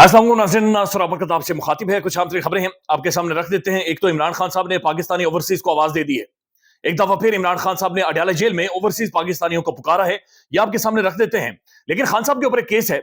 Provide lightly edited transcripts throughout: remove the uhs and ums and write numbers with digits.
अस्सलाम वालेकुम नाज़रीन, सराबत आपसे मुखातिब है। कुछ आम तरीन खबरें हैं आपके सामने रख देते हैं। एक तो इमरान खान साहब ने पाकिस्तानी ओवरसीज को आवाज दे दी है। एक दफा फिर इमरान खान साहब ने अडयाला जेल में ओवरसीज पाकिस्तानियों को पुकारा है। ये आपके सामने रख देते हैं। लेकिन खान साहब के ऊपर एक केस है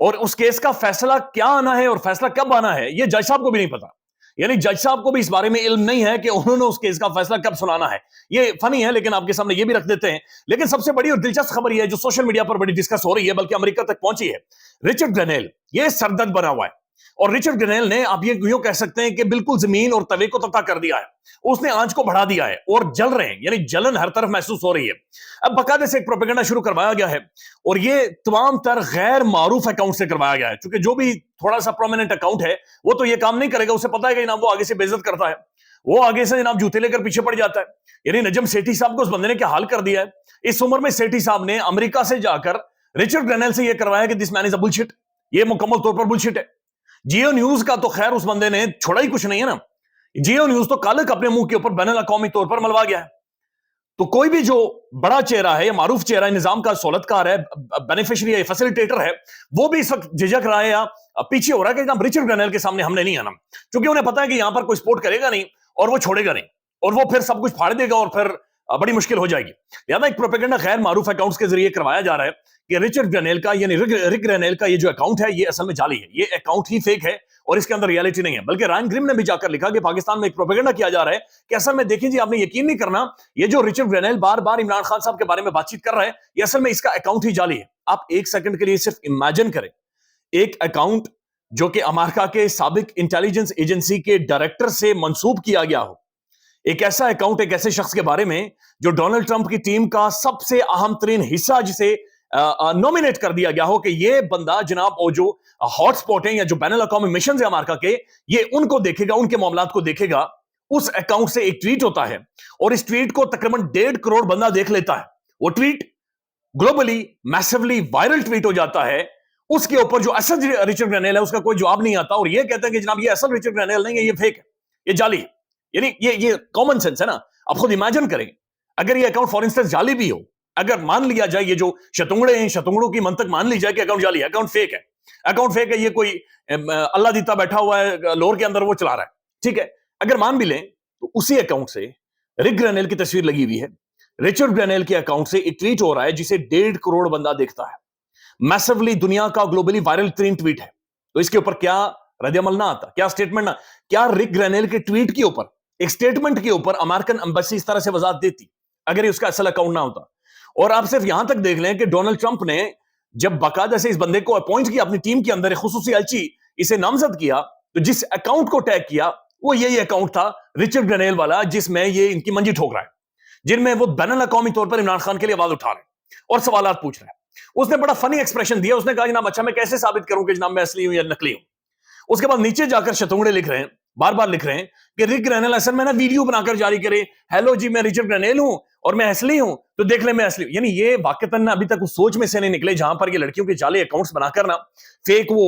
और उस केस का फैसला क्या आना है और फैसला कब आना है ये जज साहब को भी नहीं पता। यानी जज साहब को भी इस बारे में इल्म नहीं है कि उन्होंने उस केस का फैसला कब सुनाना है। ये फनी है लेकिन आपके सामने ये भी रख देते हैं। लेकिन सबसे बड़ी और दिलचस्प खबर ये है जो सोशल मीडिया पर बड़ी डिस्कस हो रही है, बल्कि अमेरिका तक पहुंची है। रिचर्ड ग्रेनेल ये सरदर्द बना हुआ है और रिचर्ड ग्रेनेल ने आप ये यूं कह सकते हैं कि बिल्कुल जमीन और तवे को तता कर दिया है। उसने आंच को बढ़ा दिया है और जल रहे हैं, यानी जलन हर तरफ महसूस हो रही है। अब बकायदे से एक प्रोपेगेंडा शुरू करवाया गया है और ये तमाम तर गैर मारूफ अकाउंट से करवाया गया है, क्योंकि जो भी थोड़ा सा प्रोमिनेंट अकाउंट है वो तो ये काम नहीं करेगा। उसे पता है कि जनाब वो आगे से बेइज्जत करता है, वो आगे से जनाब जूते लेकर पीछे पड़ जाता है। यानी नजम सेठी साहब को उस बंदे ने क्या हाल कर दिया है। इस उम्र में सेठी साहब ने अमेरिका से जाकर रिचर्ड ग्रेनेल से यह करवाया कि this man is a bullshit. ये मुकम्मल तौर पर बुलशिट है। जियो न्यूज का तो खैर उस बंदे ने छोड़ा ही कुछ नहीं है ना। जियो न्यूज तो कालक अपने मुंह के ऊपर बैनुल अक़वामी तौर पर मलवा गया है। तो कोई भी जो बड़ा चेहरा है या मारूफ चेहरा है, निजाम का सहूलतकार है, बेनिफिशियरी है, फैसिलिटेटर है, वो भी इस वक्त झिझक रहा है या पीछे हो रहा है कि जनाब रिचर्ड ग्रेनेल के सामने हमने नहीं आना, क्योंकि उन्हें पता है कि यहां पर कोई सपोर्ट करेगा नहीं और वो छोड़ेगा नहीं और वो फिर सब कुछ फाड़ देगा और फिर बड़ी मुश्किल हो जाएगी। लिहाजा एक प्रोपेगेंडा गैर मारूफ अकाउंट्स के जरिए करवाया जा रहा है कि रिचर्ड ग्रेनेल का यानी रिक ग्रेनेल का ये जो अकाउंट है ये असल में जाली है, ये अकाउंट ही फेक है और इसके अंदर रियलिटी नहीं है। बल्कि रायन ग्रिम ने भी जाकर लिखा कि पाकिस्तान में एक प्रोपेगेंडा किया जा रहा है कि असल में देखें जी, आपने यकीन नहीं करना, ये जो रिचर्ड ग्रेनेल बार बार इमरान खान साहब के बारे में बातचीत कर रहा है ये असल में इसका अकाउंट ही जाली है। आप एक सेकंड के लिए सिर्फ इमेजिन करें, एक अकाउंट जो कि अमेरिका के साबिक इंटेलिजेंस एजेंसी के डायरेक्टर से मंसूब किया गया हो, एक ऐसा अकाउंट एक ऐसे शख्स के बारे में जो डोनाल्ड ट्रंप की टीम का सबसे अहम तरीन हिस्सा जिसे नॉमिनेट कर दिया गया हो कि ये बंदा जनाब वो जो हॉटस्पॉट है या जो बैनुल अक़वामी मिशन है अमेरिका के, ये उनको देखेगा, उनके मामलात को देखेगा। उस अकाउंट से एक ट्वीट होता है और इस ट्वीट को तकरीबन 1.5 करोड़ बंदा देख लेता है। वो tweet globally massively viral tweet हो जाता है। उसके ऊपर जो असल रिचर्ड ग्रेनेल है उसका कोई जवाब नहीं आता और ये कहता है कि जनाब ये असल रिचर्ड ग्रेनेल नहीं है, ये फेक है, ये जाली है। यानी ये कॉमन सेंस है ना। आप खुद इमेजिन करें, अगर ये अकाउंट फॉर इंस्टेंस जाली भी हो, अगर मान लिया जाए ये जो शतुंगड़े हैं, शतुंगड़ों की मंतक मान ली जाए कि अकाउंट जाली है, अकाउंट फेक है, अकाउंट फेक है, ये कोई अल्लाह दीता बैठा हुआ है लोर के अंदर वो चला रहा है, ठीक है, अगर मान भी लें तो उसी अकाउंट से रिक ग्रेनेल की तस्वीर लगी हुई है। रिचर्ड ग्रेनेल के अकाउंट से एक ट्वीट हो रहा है जिसे 1.5 करोड़ बंदा देखता है। मैसिवली दुनिया का ग्लोबली वायरल तरीन ट्वीट है। तो इसके ऊपर क्या रद्द-ए-अमल ना आता, क्या स्टेटमेंट ना, क्या रिक ग्रेनेल के ट्वीट के ऊपर, एक स्टेटमेंट के ऊपर अमेरिकन एम्बेसी इस तरह से वजाहत देती अगर ये उसका असल अकाउंट ना होता। और आप सिर्फ यहां तक देख लें कि डोनाल्ड ट्रंप ने जब बाकायदा से इस बंदे को अपॉइंट किया अपनी टीम के अंदर, एक खुसूसी अलची इसे नामजद किया, तो जिस अकाउंट को टैग किया वो यही अकाउंट था रिचर्ड ग्रेनेल वाला, जिसमें ये इनकी मंजी ठोक रहा है, जिनमें वो बैनुल अक़वामी तौर पर इमरान खान के लिए आवाज उठा रहे हैं और सवालात पूछ रहे हैं। उसने बड़ा फनी एक्सप्रेशन दिया, उसने कहा जनाब अच्छा मैं कैसे साबित करूं कि जनाब मैं असली हूं या नकली हूं। उसके बाद नीचे जाकर शतुंगड़े लिख रहे हैं, बार बार लिख रहे हैं कि रिक ग्रेनेल असल में ना वीडियो बनाकर जारी करे, हेलो जी मैं रिचर्ड ग्रेनेल हूं और मैं असली हूं, तो देख ले मैं असली हूं। यानी ये वाकईतन ना अभी तक उस सोच में से नहीं निकले जहां पर ये लड़कियों के जाले अकाउंट्स बनाकर ना फेक वो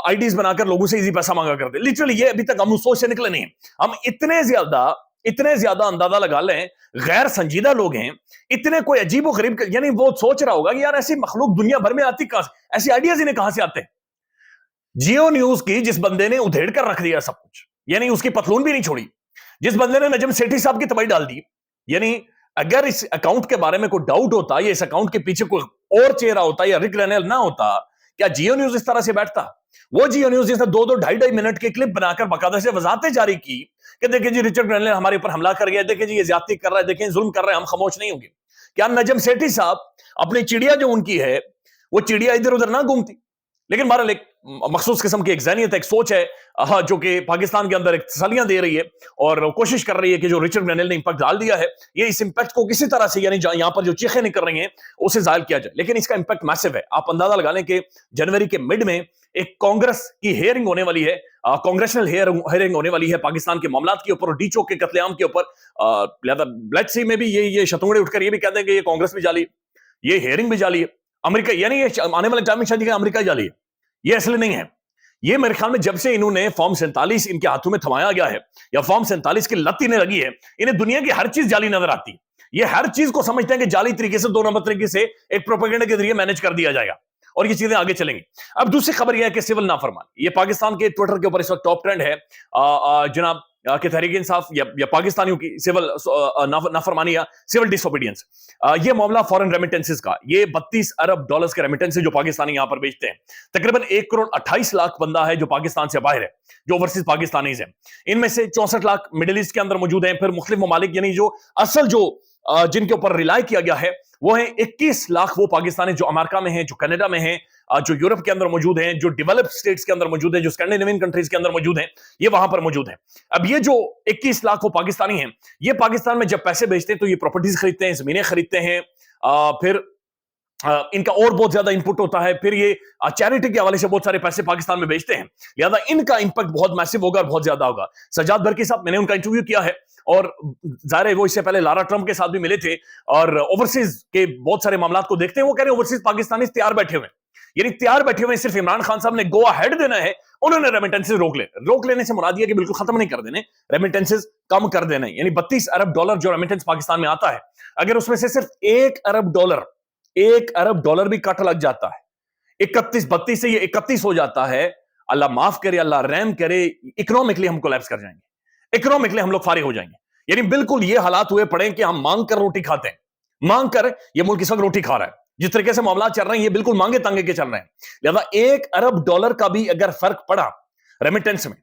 आईडीज बनाकर लोगों से इजी पैसा मांगा करते। लिटरली ये अभी तक हम उस सोच से निकले नहीं है। हम इतने ज्यादा अंदाजा लगा लें, गैर संजीदा लोग हैं, इतने कोई अजीब व गरीब, यानी वो सोच रहा होगा कि यार ऐसी मखलूक दुनिया भर में आती कहां से, ऐसी आइडियाज इन्हें कहां से आते हैं। जियो न्यूज की जिस बंदे ने उधेड़ कर रख दिया सब कुछ, यानी उसकी पतलून भी नहीं छोड़ी, जिस बंदे ने नजम सेठी साहब की तबाही डाल दी, यानी अगर इस अकाउंट के बारे में कोई डाउट होता या इस अकाउंट के पीछे कोई और चेहरा होता या रिक ग्रेनेल ना होता, क्या जियो न्यूज इस तरह से बैठता? वो जियो न्यूज जिसने 2-2 ढाई मिनट के क्लिप बनाकर बाकायदा से वजाहतें जारी की कि देखिए जी रिचर्ड ग्रेनेल हमारे ऊपर हमला कर गया, देखिए जी ये ज्यादती कर रहा है, देखिए जुल्म कर रहा है, हम खामोश नहीं होंगे। क्या नजम सेठी साहब अपनी चिड़िया जो उनकी है वो चिड़िया इधर उधर ना घूमती? लेकिन बहरहाल एक मखसूस किस्म की एक ज़हनियत, एक सोच है जो कि पाकिस्तान के अंदर एक तसल्लियां दे रही है और कोशिश कर रही है कि जो रिचर्ड ग्रेनेल ने इंपैक्ट डाल दिया है, ये इस इंपैक्ट को किसी तरह से, यानी यहाँ पर जो चीखें निकल रही हैं उसे जाहिर किया जाए। लेकिन इसका इंपैक्ट मैसिव है। आप अंदाजा लगा लें कि जनवरी के मिड में एक कांग्रेस की हेयरिंग होने वाली है, कांग्रेसनल हेयरिंग होने वाली है पाकिस्तान के मामलात के ऊपर और डीचो के कत्लेआम के ऊपर। लिहाजा ब्लैक सी में भी ये शतुंगड़े उठकर ये भी कहते हैं कि ये कांग्रेस भी जाली है, ये हेयरिंग भी जाली है, अमेरिका, यानी ये आने वाले टाइम में शायद अमेरिका जाली है, ये असली नहीं है। ये मेरे ख्याल में जब से इन्होंने फॉर्म 47 इनके हाथों में थमाया गया है या फॉर्म 47 की लत इन्हें लगी है, इन्हें दुनिया की हर चीज जाली नजर आती है। ये हर चीज को समझते हैं कि जाली तरीके से, 2 नंबर तरीके से एक प्रोपेगेंडा के जरिए मैनेज कर दिया जाएगा اور یہ چیزیں آگے چلیں گی. اب دوسری خبر یہ ہے کہ سول نافرمانی, یہ پاکستان کے ٹویٹر کے اوپر اس وقت ٹاپ ٹرینڈ ہے جناب کہ تحریک انصاف یا پاکستانیوں کی سول نافرمانی یا سول ڈس اوبیڈینس. یہ معاملہ فورن ریمیٹنسز کا, یہ 32 ارب ڈالرز کے ریمیٹنس جو پاکستانی یہاں پر بیچتے ہیں. تقریباً 1 کروڑ 28 لاکھ بندہ ہے جو پاکستان سے باہر ہے, جو اوورسیز پاکستانیز ہیں. ان میں سے 64 لاکھ مڈل ایسٹ کے اندر موجود ہیں. پھر مختلف ممالک یعنی جو اصل جو جن کے اوپر ریلائی کیا گیا ہے وہ ہیں 21 لاکھ وہ پاکستانی جو امریکہ میں ہیں, جو کینیڈا میں ہیں, جو یورپ کے اندر موجود ہیں, جو ڈیولپڈ اسٹیٹس کے اندر موجود ہیں, جو اسکینڈینیوین کنٹریز کے اندر موجود ہیں, یہ وہاں پر موجود ہیں. اب یہ جو 21 لاکھ وہ پاکستانی ہیں, یہ پاکستان میں جب پیسے بیچتے ہیں تو یہ پراپرٹیز خریدتے ہیں, زمینیں خریدتے ہیں, پھر ان کا اور بہت زیادہ انپٹ ہوتا ہے, پھر یہ چیریٹی کے حوالے سے بہت سارے پیسے پاکستان میں بیچتے ہیں. لہذا ان کا امپیکٹ بہت میسو ہوگا اور بہت زیادہ ہوگا. سجاد برقی صاحب, میں نے ان کا انٹرویو کیا ہے اور ظاہر ہے وہ اس سے پہلے لارا ٹرمپ کے ساتھ بھی ملے تھے اور اوورسیز کے بہت سارے معاملات کو دیکھتے ہیں. وہ کہہ رہے ہیں اوورسیز پاکستانی تیار بیٹھے ہوئے ہیں, یعنی تیار بیٹھے ہوئے ہیں, صرف عمران خان صاحب نے گو اہیڈ دینا ہے. انہوں نے ریمیٹنسز روک لینے سے مراد یہ کہ بالکل ختم نہیں کر دینے, ریمیٹنسز کم کر دینے. یعنی 32 ارب ڈالر جو ریمیٹنس پاکستان میں آتا ہے, اگر اس میں سے صرف 1 ارب ڈالر بھی کٹ لگ جاتا ہے, 32 سے یہ 31 ہو جاتا ہے, اللہ معاف کرے, اللہ رحم کرے, اکنامکلی ہم کولیپس کر جائیں گے, اکنامکلی ہم لوگ فارغ ہو جائیں گے. یعنی بالکل یہ حالات ہوئے پڑے کہ ہم مانگ کر روٹی کھاتے ہیں, مانگ کر یہ ملک اس وقت روٹی کھا رہا ہے. جس طریقے سے معاملات چل رہے ہیں یہ بالکل مانگے تانگے کے چل رہے ہیں. لہذا 1 ارب ڈالر کا بھی اگر فرق پڑا ریمیٹنس میں,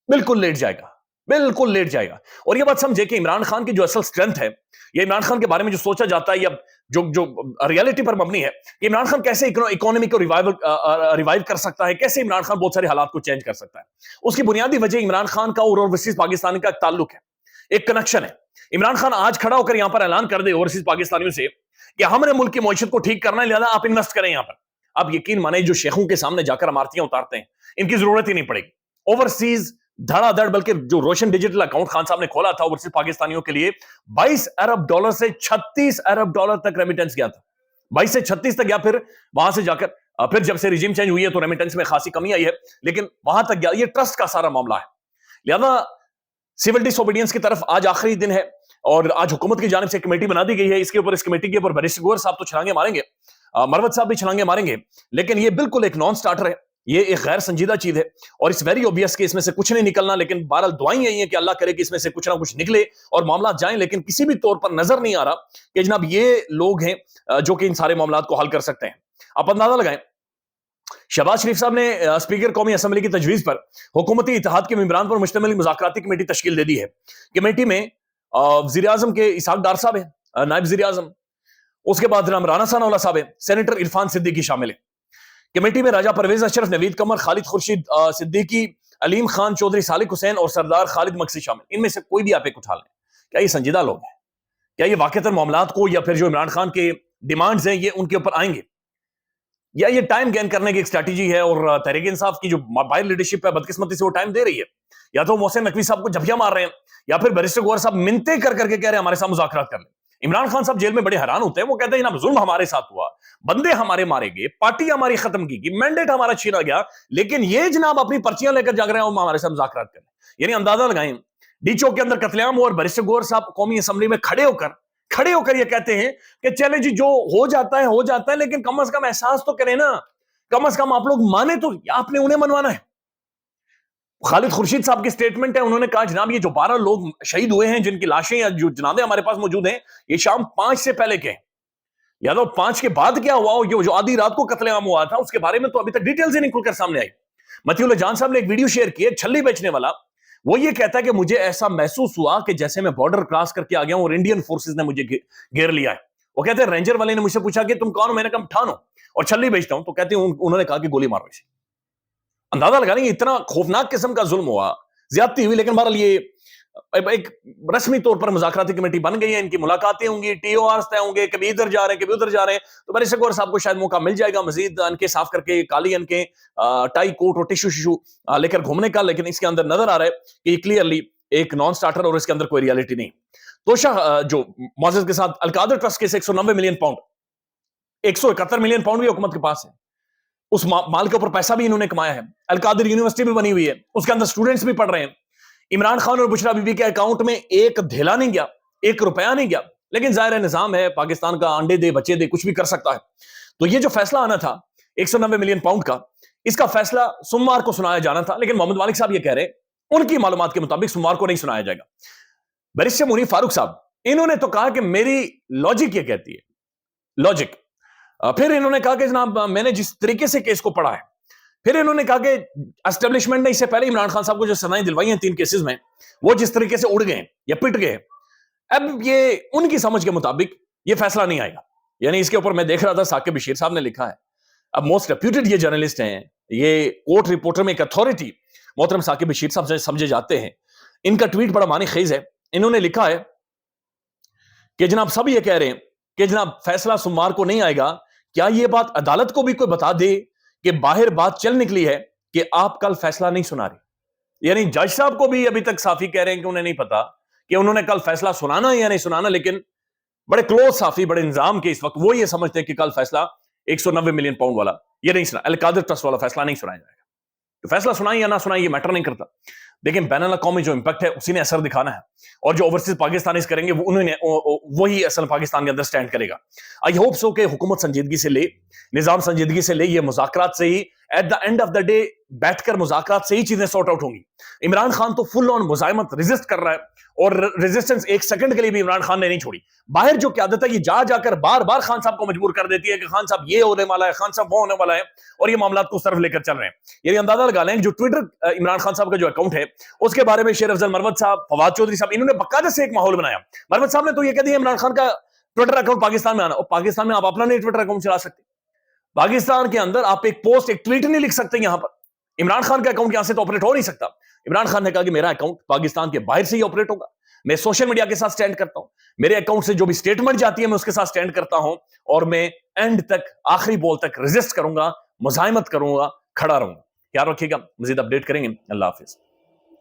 بالکل لیٹ جائے گا, بالکل لیٹ جائے گا. اور یہ بات سمجھے کہ عمران خان کی جو اصل سٹرینتھ ہے, یہ عمران خان کے بارے میں جو سوچا جاتا ہے یا جو ریالٹی پر مبنی ہے کہ عمران خان کیسے اکانومی کو ریوائیو کر سکتا ہے, کیسے عمران خان بہت سارے حالات کو چینج کر سکتا ہے. اس کی بنیادی وجہ عمران خان کا اور اوورسیز پاکستانی کا ایک تعلق ہے, ایک کنیکشن ہے. عمران خان آج کھڑا ہو کر یہاں پر اعلان کر دے اوورسیز پاکستانیوں سے کہ ہم نے ملک کی معیشت کو ٹھیک کرنا ہے, لہذا آپ انویسٹ کریں یہاں پر. آپ یقین مانیں جو شیخوں کے سامنے جا کر عمارتیاں اتارتے ہیں ان کی ضرورت ہی نہیں پڑے گی. اوورسیز دھڑا دھڑ, بلکہ جو روشن ڈیجیٹل اکاؤنٹ خان صاحب نے کھولا تھا اوورسیز پاکستانیوں کے لیے, 22 ارب ڈالر سے 36 ارب ڈالر تک ریمیٹنس گیا تھا, 22 سے 36 تک گیا. پھر وہاں سے جا کر پھر جب سے ریجیم چینج ہوئی ہے تو ریمیٹنس میں خاصی کمی آئی ہے, لیکن وہاں تک گیا. یہ ٹرسٹ کا سارا معاملہ ہے. لہذا سول ڈس اوبیڈینس کی طرف آج آخری دن ہے اور آج حکومت کی جانب سے کمیٹی بنا دی گئی ہے. اس کمیٹی کے اوپر بیرسٹر گوہر صاحب تو چھلانگے ماریں گے, مروت صاحب بھی چھلانگے ماریں گے, لیکن یہ بالکل ایک نان سٹارٹر ہے, یہ ایک غیر سنجیدہ چیز ہے اور اس ویری اوبیس کہ اس میں سے کچھ نہیں نکلنا. لیکن بہرحال دعائیں یہی ہیں کہ اللہ کرے کہ اس میں سے کچھ نہ کچھ نکلے اور معاملات جائیں, لیکن کسی بھی طور پر نظر نہیں آ رہا کہ جناب یہ لوگ ہیں جو کہ ان سارے معاملات کو حل کر سکتے ہیں. آپ اندازہ لگائیں, شہباز شریف صاحب نے اسپیکر قومی اسمبلی کی تجویز پر حکومتی اتحاد کے ممبران پر مشتمل مذاکراتی کمیٹی تشکیل دے دی ہے. کمیٹی میں وزیر اعظم کے اسحاق ڈار صاحب ہیں, نائب وزیر اعظم, اس کے بعد رانا ثناء اللہ صاحب ہیں, سینیٹر عرفان صدیقی شامل ہیں. کمیٹی میں راجہ پرویز اشرف, نوید قمر, خالد خورشید صدیقی, علیم خان چودھری, سالک حسین اور سردار خالد مکسی شامل. ان میں سے کوئی بھی آپ ایک اٹھا لیں, کیا یہ سنجیدہ لوگ ہیں؟ کیا یہ واقعتاً معاملات کو یا پھر جو عمران خان کے ڈیمانڈز ہیں یہ ان کے اوپر آئیں گے, یا یہ ٹائم گین کرنے کی ایک اسٹریٹجی ہے اور تحریک انصاف کی جو باہر لیڈرشپ ہے بدقسمتی سے وہ ٹائم دے رہی ہے, یا تو محسن نقوی صاحب کو جھپیاں مار رہے ہیں یا پھر بیرسٹر گوہر صاحب منتیں کر کے کہہ رہے ہیں ہمارے ساتھ مذاکرات کر لیں. عمران خان صاحب جیل میں بڑے حیران ہوتے ہیں, وہ کہتے ہیں جناب ظلم ہمارے ساتھ ہوا, بندے ہمارے مارے گئے, پارٹی ہماری ختم کی گئی, مینڈیٹ ہمارا چھینا گیا, لیکن یہ جناب اپنی پرچیاں لے کر جاگ رہے ہیں اور ہمارے ساتھ مذاکرات کریں. یعنی اندازہ لگائیں, ڈی چوک کے اندر قتل عام اور بیرسٹر گوہر صاحب قومی اسمبلی میں کھڑے ہو کر یہ کہتے ہیں کہ چلے جی جو ہو جاتا ہے, لیکن کم از کم احساس تو کریں نا, کم از کم آپ لوگ مانے تو, آپ نے انہیں منوانا ہے. خالد خورشید صاحب کی سٹیٹمنٹ ہے, انہوں نے کہا جناب یہ جو 12 لوگ شہید ہوئے ہیں جن کی لاشیں یا جو جنازے ہمارے پاس موجود ہیں یہ شام 5 سے پہلے کے ہیں, یا تو 5 کے بعد کیا ہوا, جو آدھی رات کو قتل عام ہوا تھا اس کے بارے میں تو ابھی تک ڈیٹیلز ہی نہیں کھل کر سامنے آئی. متیع اللہ جان صاحب نے ایک ویڈیو شیئر کی ہے, چھلی بیچنے والا, وہ یہ کہتا ہے کہ مجھے ایسا محسوس ہوا کہ جیسے میں بارڈر کراس کر کے آ گیا ہوں اور انڈین فورسز نے مجھے گھیر لیا ہے. وہ کہتے ہیں رینجر والے نے مجھ سے پوچھا کہ تم کون ہو, میں نے کہا ٹھان ہو اور چھلی بیچتا ہوں, تو کہتے ہیں انہوں نے کہا کہ گولی مارو اسے. اندازہ لگا نہیں اتنا خوفناک قسم کا ظلم ہوا, زیادتی ہوئی. لیکن بہرحال یہ ایک رسمی طور پر مذاکراتی کمیٹی بن گئی ہے, ان کی ملاقاتیں ہوں گی, ٹی او آرز طے ہوں گے, کبھی ادھر جا رہے ہیں کبھی ادھر جا رہے ہیں. تو بیرسٹر گوہر صاحب کو شاید موقع مل جائے گا مزید ان کے صاف کر کے کالی ان کے ٹائی کوٹ اور ٹشو ششو لے کر گھومنے کا, لیکن اس کے اندر نظر آ رہا ہے کہ یہ کلیئرلی ایک نان سٹارٹر اور اس کے اندر کوئی ریالٹی نہیں. توشہ جو معزز کے ساتھ القادر ٹرسٹ کے 190 ملین پاؤنڈ, 171 ملین پاؤنڈ بھی حکومت کے پاس ہے, اس مال کے اوپر پیسہ بھی انہوں نے کمایا ہے. القادر یونیورسٹی بھی بنی ہوئی ہے, اس کے اندر سٹوڈنٹس بھی پڑھ رہے ہیں. عمران خان اور بشرا بی بی کے اکاؤنٹ میں ایک دھیلا نہیں گیا, 1 روپیہ نہیں گیا, لیکن ظاہر نظام ہے پاکستان کا, انڈے دے بچے دے کچھ بھی کر سکتا ہے. تو یہ جو فیصلہ آنا تھا 190 मिलियन पाउंड का, इसका फैसला सोमवार को सुनाया जाना था, लेकिन मोहम्मद मालिक साहब ये कह रहे हैं उनकी मालूमात के मुताबिक सोमवार को नहीं सुनाया जाएगा। बैरिस्टर मुनीर फारूक साहब, इन्होंने तो कहा कि मेरी लॉजिक ये कहती है, लॉजिक। फिर इन्होंने कहा कि जनाब मैंने जिस तरीके से केस को पढ़ा है, फिर इन्होंने कहा कि एस्टेब्लिशमेंट ने इससे पहले इमरान खान साहब को जो सजाएं दिलवाई हैं 3 केसेस में, वो जिस तरीके से उड़ गए या पिट गए, अब ये उनकी समझ के मुताबिक ये फैसला नहीं आएगा। यानी इसके ऊपर मैं देख रहा था साकिब बशीर साहब ने लिखा है, अब मोस्ट रेप्यूटेड ये जर्नलिस्ट हैं, ये कोर्ट रिपोर्टर में एक अथॉरिटी मोहतरम साकिब बशीर साहब से समझे जाते हैं। इनका ट्वीट बड़ा मानी खेज है। इन्होंने लिखा है कि जनाब सब ये कह रहे हैं कि जनाब फैसला सोमवार को नहीं आएगा, क्या ये बात अदालत को भी कोई बता दे कि बाहर बात चल निकली है कि आप कल फैसला नहीं सुना रहे। यानी जज साहब को भी अभी तक साफी कह रहे हैं कि उन्हें नहीं पता कि उन्होंने कल फैसला सुनाना है या नहीं सुनाना, लेकिन बड़े क्लोज साफी, बड़े इंतजाम के इस वक्त वो ये समझते हैं कि कल फैसला 190 मिलियन पाउंड वाला ये नहीं सुना, अल कादिर ट्रस्ट वाला फैसला नहीं सुनाया जाएगा। तो फैसला सुनाई या ना सुनाई ये मैटर नहीं करता, लेकिन बैनुल अक़वामी जो इंपैक्ट है उसी ने असर दिखाना है, और जो ओवरसीज पाकिस्तानीज करेंगे वो उन्होंने वही असल पाकिस्तान के अंदर स्टैंड करेगा। आई होप सो कि हुकूमत संजीदगी से ले, निजाम संजीदगी से ले, ये मुज़ाकरात से ही at the end of the day बैठकर मुज़ाकरात से ही चीजें सॉर्ट आउट होंगी। इमरान खान तो फुल ऑन मुजाहिमत रेजिस्ट कर रहा है, और रेजिस्टेंस एक सेकंड के लिए भी इमरान खान ने नहीं छोड़ी। बाहर जो क्यादत है ये जा जाकर बार बार खान साहब को मजबूर कर देती है कि खान साहब ये होने वाला है, खान साहब वो होने वाला है, और ये मामला को उस तरफ लेकर चल रहे हैं। ये अंदाजा लगा लें जो ट्विटर इमरान खान साहब का जो अकाउंट है उसके बारे में शेर अफजल मरवत साहब, फवाद चौधरी साहब, इन्होंने बकायदा से एक माहौल बनाया। मरवत साहब ने तो ये कह दिया इमरान खान का ट्विटर अकाउंट पाकिस्तान में आना, और पाकिस्तान में आप अपना नहीं ट्विटर अकाउंट चला सकते। पाकिस्तान के अंदर आप एक पोस्ट, एक ट्वीट नहीं लिख सकते। यहां पर इमरान खान का अकाउंट यहां से तो ऑपरेट हो नहीं सकता। इमरान खान ने कहा कि मेरा अकाउंट पाकिस्तान के बाहर से ही ऑपरेट होगा, मैं सोशल मीडिया के साथ स्टैंड करता हूं, मेरे अकाउंट से जो भी स्टेटमेंट जाती है मैं उसके साथ स्टैंड करता हूं, और मैं एंड तक, आखिरी बॉल तक रेजिस्ट करूंगा, मुजाहिमत करूंगा, खड़ा रहूंगा। ख्याल रखिएगा, मजीद अपडेट करेंगे। अल्लाह हाफिज।